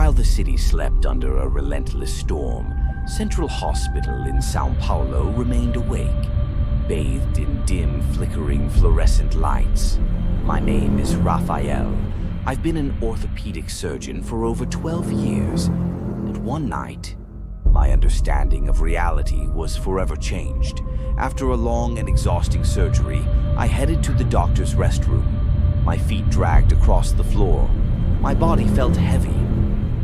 While the city slept under a relentless storm, Central Hospital in São Paulo remained awake, bathed in dim, flickering fluorescent lights. My name is Rafael. I've been an orthopedic surgeon for over 12 years, and one night, my understanding of reality was forever changed. After a long and exhausting surgery, I headed to the doctor's restroom. My feet dragged across the floor. My body felt heavy.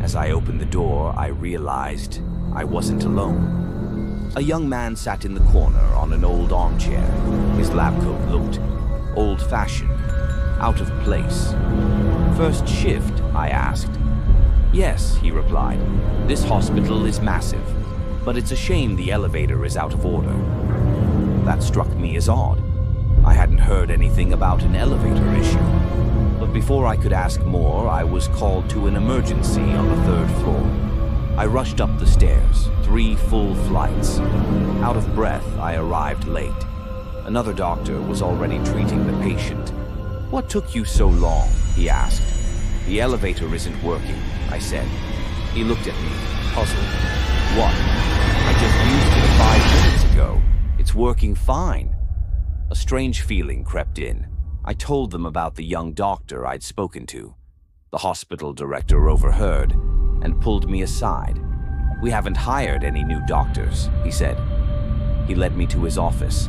As I opened the door, I realized I wasn't alone. A young man sat in the corner on an old armchair. His lab coat looked old-fashioned, out of place. "First shift?" I asked. "Yes," he replied. "This hospital is massive, but it's a shame the elevator is out of order." That struck me as odd. I hadn't heard anything about an elevator issue. But before I could ask more, I was called to an emergency on the 3rd floor. I rushed up the stairs, 3 full flights. Out of breath, I arrived late. Another doctor was already treating the patient. "What took you so long?" he asked. "The elevator isn't working," I said. He looked at me, puzzled. "What? I just used it 5 minutes ago. It's working fine." A strange feeling crept in. I told them about the young doctor I'd spoken to. The hospital director overheard and pulled me aside. "We haven't hired any new doctors," he said. He led me to his office.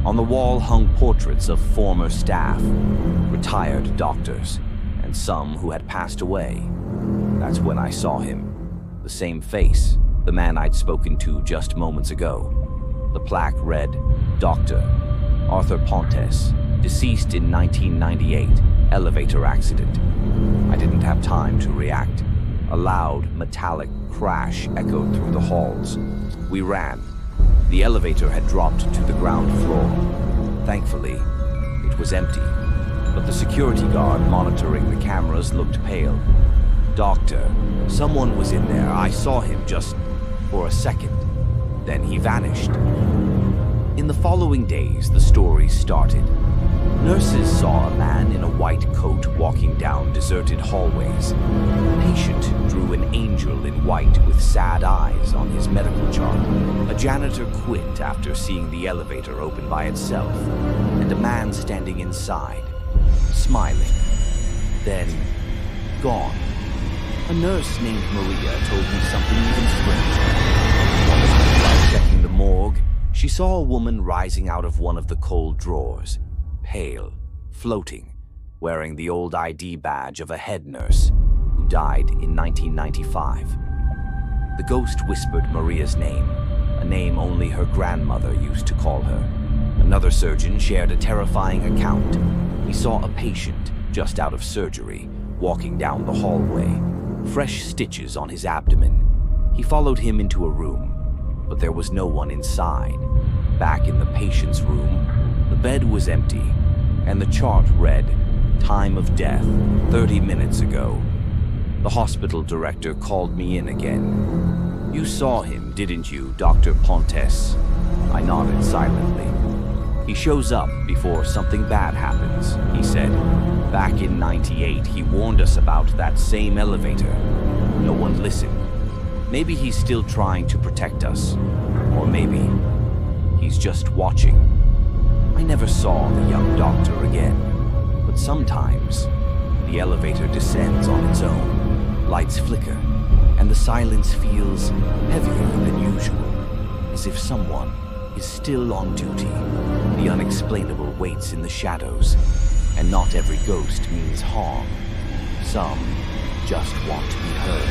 On the wall hung portraits of former staff, retired doctors, and some who had passed away. That's when I saw him. The same face, the man I'd spoken to just moments ago. The plaque read, "Dr. Arthur Pontes, deceased in 1998, elevator accident." I didn't have time to react. A loud, metallic crash echoed through the halls. We ran. The elevator had dropped to the ground floor. Thankfully, it was empty, but the security guard monitoring the cameras looked pale. "Doctor, someone was in there. I saw him just for a second. Then he vanished." In the following days, the story started. Nurses saw a man in a white coat walking down deserted hallways. A patient drew an angel in white with sad eyes on his medical chart. A janitor quit after seeing the elevator open by itself, and a man standing inside, smiling, then gone. A nurse named Maria told me something even stranger. One night, while checking the morgue, she saw a woman rising out of one of the cold drawers, pale, floating, wearing the old ID badge of a head nurse who died in 1995. The ghost whispered Maria's name, a name only her grandmother used to call her. Another surgeon shared a terrifying account. He saw a patient just out of surgery, walking down the hallway, fresh stitches on his abdomen. He followed him into a room, but there was no one inside. Back in the patient's room, the bed was empty, and the chart read, "Time of death, 30 minutes ago." The hospital director called me in again. "You saw him, didn't you, Dr. Pontes?" I nodded silently. "He shows up before something bad happens," he said. "Back in 98, he warned us about that same elevator. No one listened. Maybe he's still trying to protect us, or maybe he's just watching." I never saw the young doctor again, but sometimes the elevator descends on its own. Lights flicker, and the silence feels heavier than usual, as if someone is still on duty. The unexplainable waits in the shadows, and not every ghost means harm. Some just want to be heard.